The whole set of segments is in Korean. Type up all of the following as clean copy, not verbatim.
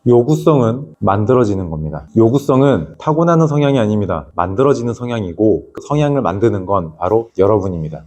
요구성은 만들어지는 겁니다. 요구성은 타고나는 성향이 아닙니다. 만들어지는 성향이고 그 성향을 만드는 건 바로 여러분입니다.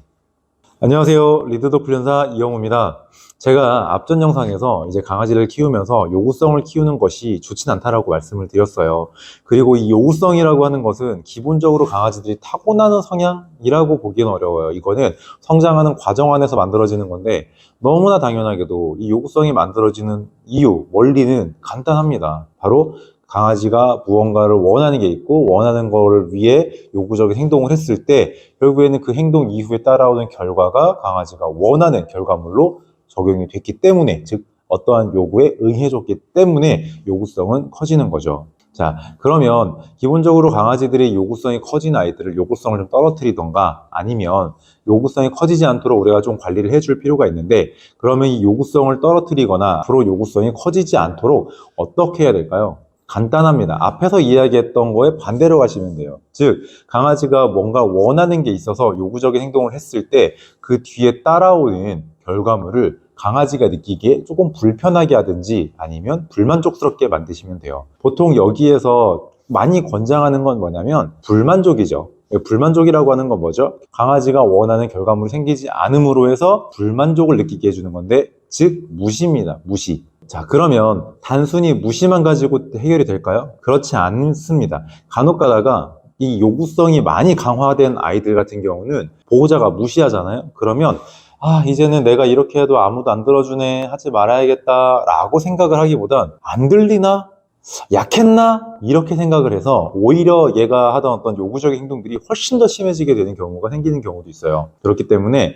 안녕하세요. 리드독 훈련사 이영호입니다. 제가 앞전 영상에서 이제 강아지를 키우면서 요구성을 키우는 것이 좋진 않다라고 말씀을 드렸어요. 그리고 이 요구성이라고 하는 것은 기본적으로 강아지들이 타고나는 성향이라고 보기는 어려워요. 이거는 성장하는 과정 안에서 만들어지는 건데 너무나 당연하게도 이 요구성이 만들어지는 이유, 원리는 간단합니다. 바로 강아지가 무언가를 원하는 게 있고 원하는 거를 위해 요구적인 행동을 했을 때 결국에는 그 행동 이후에 따라오는 결과가 강아지가 원하는 결과물로 적용이 됐기 때문에, 즉 어떠한 요구에 응해줬기 때문에 요구성은 커지는 거죠. 자, 그러면 기본적으로 강아지들의 요구성이 커진 아이들을 요구성을 좀 떨어뜨리던가 아니면 요구성이 커지지 않도록 우리가 좀 관리를 해줄 필요가 있는데, 그러면 이 요구성을 떨어뜨리거나 앞으로 요구성이 커지지 않도록 어떻게 해야 될까요? 간단합니다. 앞에서 이야기했던 거에 반대로 가시면 돼요. 즉, 강아지가 뭔가 원하는 게 있어서 요구적인 행동을 했을 때 그 뒤에 따라오는 결과물을 강아지가 느끼기에 조금 불편하게 하든지 아니면 불만족스럽게 만드시면 돼요. 보통 여기에서 많이 권장하는 건 뭐냐면 불만족이죠. 불만족이라고 하는 건 뭐죠? 강아지가 원하는 결과물이 생기지 않음으로 해서 불만족을 느끼게 해주는 건데, 즉 무시입니다. 무시. 자, 그러면 단순히 무시만 가지고 해결이 될까요? 그렇지 않습니다. 간혹 가다가 이 요구성이 많이 강화된 아이들 같은 경우는 보호자가 무시하잖아요. 그러면 이제는 내가 이렇게 해도 아무도 안 들어주네, 하지 말아야겠다 라고 생각을 하기보단 안 들리나? 약했나? 이렇게 생각을 해서 오히려 얘가 하던 어떤 요구적인 행동들이 훨씬 더 심해지게 되는 경우가 생기는 경우도 있어요. 그렇기 때문에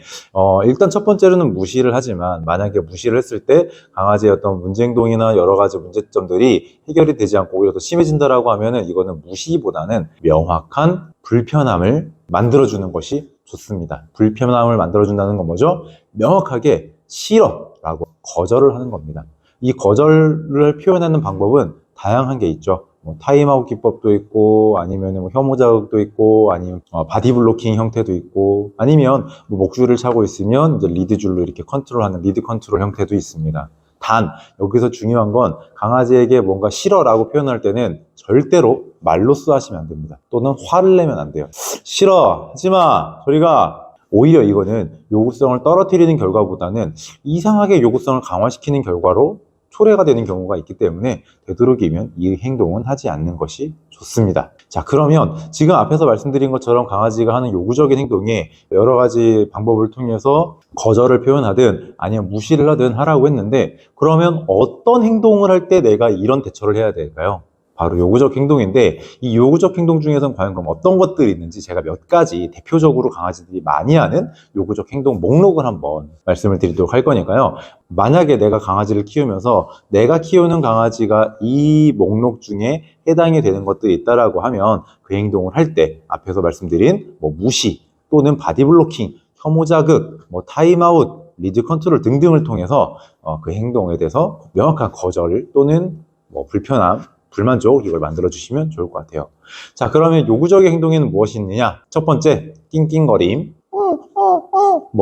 일단 첫 번째로는 무시를 하지만, 만약에 무시를 했을 때 강아지의 어떤 문제 행동이나 여러 가지 문제점들이 해결이 되지 않고 오히려 더 심해진다라고 하면은 이거는 무시보다는 명확한 불편함을 만들어주는 것이 좋습니다. 불편함을 만들어준다는 건 뭐죠? 명확하게 싫어 라고 거절을 하는 겁니다. 이 거절을 표현하는 방법은 다양한 게 있죠. 타임아웃 기법도 있고, 아니면 혐오 자극도 있고, 아니면 바디 블로킹 형태도 있고, 아니면 목줄을 차고 있으면 이제 리드 줄로 이렇게 컨트롤하는 리드 컨트롤 형태도 있습니다. 단 여기서 중요한 건 강아지에게 뭔가 싫어라고 표현할 때는 절대로 말로써 하시면 안 됩니다. 또는 화를 내면 안 돼요. 싫어, 하지마, 저리가. 오히려 이거는 요구성을 떨어뜨리는 결과보다는 이상하게 요구성을 강화시키는 결과로 초래가 되는 경우가 있기 때문에 되도록이면 이 행동은 하지 않는 것이 좋습니다. 자, 그러면 지금 앞에서 말씀드린 것처럼 강아지가 하는 요구적인 행동에 여러 가지 방법을 통해서 거절을 표현하든 아니면 무시를 하든 하라고 했는데, 그러면 어떤 행동을 할 때 내가 이런 대처를 해야 될까요? 바로 요구적 행동인데, 이 요구적 행동 중에서는 과연 그럼 어떤 것들이 있는지 제가 몇 가지 대표적으로 강아지들이 많이 하는 요구적 행동 목록을 한번 말씀을 드리도록 할 거니까요. 만약에 내가 강아지를 키우면서 내가 키우는 강아지가 이 목록 중에 해당이 되는 것들이 있다라고 하면 그 행동을 할 때 앞에서 말씀드린 무시 또는 바디 블로킹, 혐오 자극, 타임아웃, 리드 컨트롤 등등을 통해서 그 행동에 대해서 명확한 거절 또는 불편함, 불만족, 이걸 만들어 주시면 좋을 것 같아요. 자, 그러면 요구적인 행동에는 무엇이 있느냐? 첫 번째, 낑낑거림,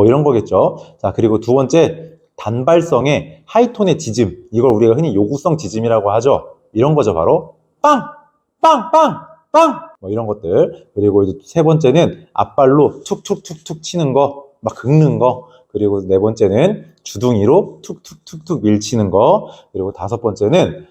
이런 거겠죠. 자, 그리고 두 번째, 단발성의 하이톤의 짖음, 이걸 우리가 흔히 요구성 짖음이라고 하죠. 이런 거죠. 바로 빵! 빵! 빵! 빵! 이런 것들. 그리고 이제 세 번째는 앞발로 툭툭툭툭 치는 거, 막 긁는 거. 그리고 네 번째는 주둥이로 툭툭툭툭 밀치는 거. 그리고 다섯 번째는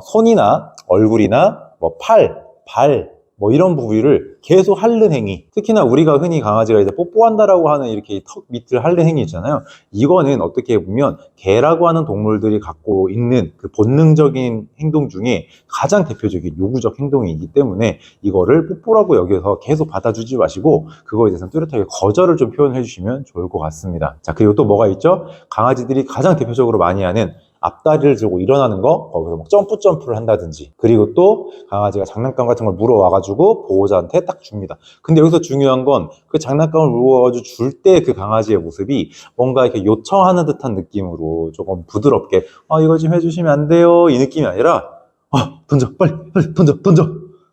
손이나 얼굴이나 팔, 발, 이런 부위를 계속 핥는 행위. 특히나 우리가 흔히 강아지가 이제 뽀뽀한다라고 하는 이렇게 턱 밑을 핥는 행위 있잖아요. 이거는 어떻게 보면 개라고 하는 동물들이 갖고 있는 그 본능적인 행동 중에 가장 대표적인 요구적 행동이기 때문에 이거를 뽀뽀라고 여기서 계속 받아주지 마시고 그거에 대해서는 뚜렷하게 거절을 좀 표현해 주시면 좋을 것 같습니다. 자, 그리고 또 뭐가 있죠? 강아지들이 가장 대표적으로 많이 하는 앞다리를 들고 일어나는 거, 거기서 점프를 한다든지, 그리고 또 강아지가 장난감 같은 걸 물어와가지고 보호자한테 딱 줍니다. 근데 여기서 중요한 건 그 장난감을 물어와가지고 줄 때 그 강아지의 모습이 뭔가 이렇게 요청하는 듯한 느낌으로 조금 부드럽게 이거 좀 해주시면 안 돼요, 이 느낌이 아니라 던져, 빨리 던져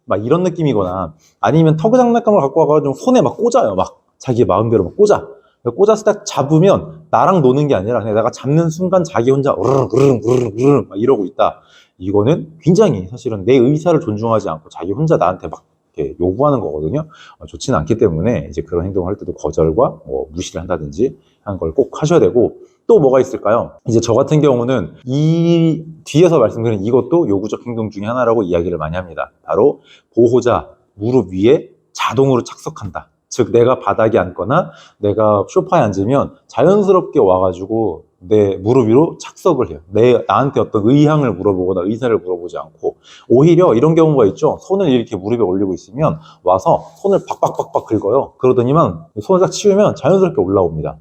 막 이런 느낌이거나, 아니면 터그 장난감을 갖고 와가지고 손에 막 꽂아요. 막 자기 마음대로 막 꽂아서 딱 잡으면 나랑 노는 게 아니라 그냥 내가 잡는 순간 자기 혼자 으르륵 막 이러고 있다. 이거는 굉장히 사실은 내 의사를 존중하지 않고 자기 혼자 나한테 막 이렇게 요구하는 거거든요. 좋지는 않기 때문에 이제 그런 행동을 할 때도 거절과 무시를 한다든지 하는 걸 꼭 하셔야 되고, 또 뭐가 있을까요? 이제 저 같은 경우는 이 뒤에서 말씀드린 이것도 요구적 행동 중에 하나라고 이야기를 많이 합니다. 바로 보호자 무릎 위에 자동으로 착석한다. 즉 내가 바닥에 앉거나 내가 소파에 앉으면 자연스럽게 와가지고 내 무릎 위로 착석을 해요. 나한테 어떤 의향을 물어보거나 의사를 물어보지 않고, 오히려 이런 경우가 있죠. 손을 이렇게 무릎에 올리고 있으면 와서 손을 박박박박 긁어요. 그러더니만 손을 딱 치우면 자연스럽게 올라옵니다.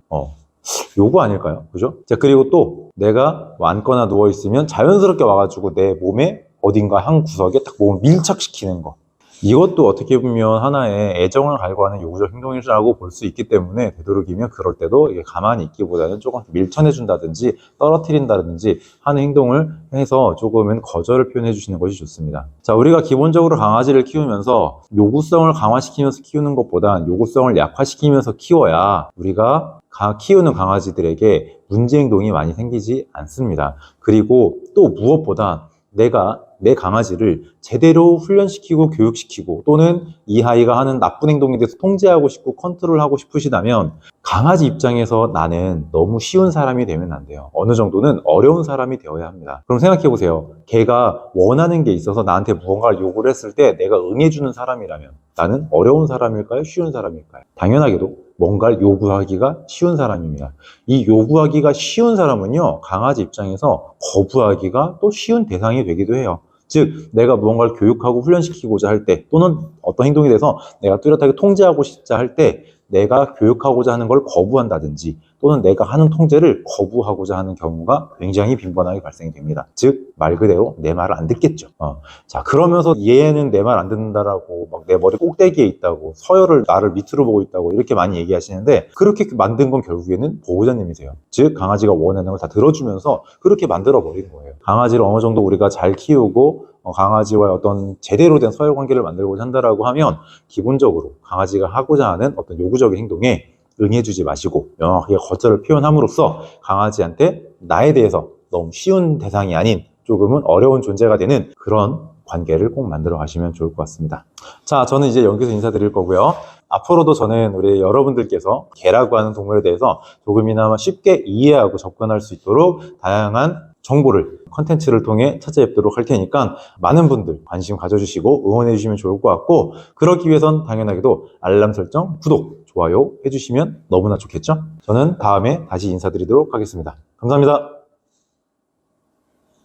요거 아닐까요? 그죠? 자, 그리고 또 내가 앉거나 누워있으면 자연스럽게 와가지고 내 몸에 어딘가 한 구석에 딱 몸을 밀착시키는 거. 이것도 어떻게 보면 하나의 애정을 갈구하는 요구적 행동이라고 볼 수 있기 때문에, 되도록이면 그럴 때도 이게 가만히 있기보다는 조금 밀쳐내준다든지 떨어뜨린다든지 하는 행동을 해서 조금은 거절을 표현해 주시는 것이 좋습니다. 자, 우리가 기본적으로 강아지를 키우면서 요구성을 강화시키면서 키우는 것보단 요구성을 약화시키면서 키워야 우리가 키우는 강아지들에게 문제 행동이 많이 생기지 않습니다. 그리고 또 무엇보다 내가 내 강아지를 제대로 훈련시키고 교육시키고, 또는 이 아이가 하는 나쁜 행동에 대해서 통제하고 싶고 컨트롤하고 싶으시다면, 강아지 입장에서 나는 너무 쉬운 사람이 되면 안 돼요. 어느 정도는 어려운 사람이 되어야 합니다. 그럼 생각해 보세요. 걔가 원하는 게 있어서 나한테 무언가를 요구를 했을 때 내가 응해주는 사람이라면 나는 어려운 사람일까요? 쉬운 사람일까요? 당연하게도 뭔가를 요구하기가 쉬운 사람입니다. 이 요구하기가 쉬운 사람은요, 강아지 입장에서 거부하기가 또 쉬운 대상이 되기도 해요. 즉 내가 무언가를 교육하고 훈련시키고자 할 때, 또는 어떤 행동에 대해서 내가 뚜렷하게 통제하고 싶자 할 때 내가 교육하고자 하는 걸 거부한다든지, 또는 내가 하는 통제를 거부하고자 하는 경우가 굉장히 빈번하게 발생이 됩니다. 즉 말 그대로 내 말을 안 듣겠죠. 자, 그러면서 얘는 내 말 안 듣는다라고 막 내 머리 꼭대기에 있다고, 서열을 나를 밑으로 보고 있다고 이렇게 많이 얘기하시는데, 그렇게 만든 건 결국에는 보호자님이세요. 즉 강아지가 원하는 걸 다 들어주면서 그렇게 만들어 버리는 거예요. 강아지를 어느 정도 우리가 잘 키우고 강아지와의 어떤 제대로 된 서열 관계를 만들고자 한다라고 하면, 기본적으로 강아지가 하고자 하는 어떤 요구적인 행동에 응해주지 마시고 명확하게 거절을 표현함으로써 강아지한테 나에 대해서 너무 쉬운 대상이 아닌 조금은 어려운 존재가 되는 그런 관계를 꼭 만들어 가시면 좋을 것 같습니다. 자, 저는 이제 여기서 인사드릴 거고요. 앞으로도 저는 우리 여러분들께서 개라고 하는 동물에 대해서 조금이나마 쉽게 이해하고 접근할 수 있도록 다양한 정보를 컨텐츠를 통해 찾아뵙도록 할 테니까 많은 분들 관심 가져주시고 응원해 주시면 좋을 것 같고, 그러기 위해선 당연하게도 알람 설정, 구독, 좋아요 해주시면 너무나 좋겠죠? 저는 다음에 다시 인사드리도록 하겠습니다. 감사합니다.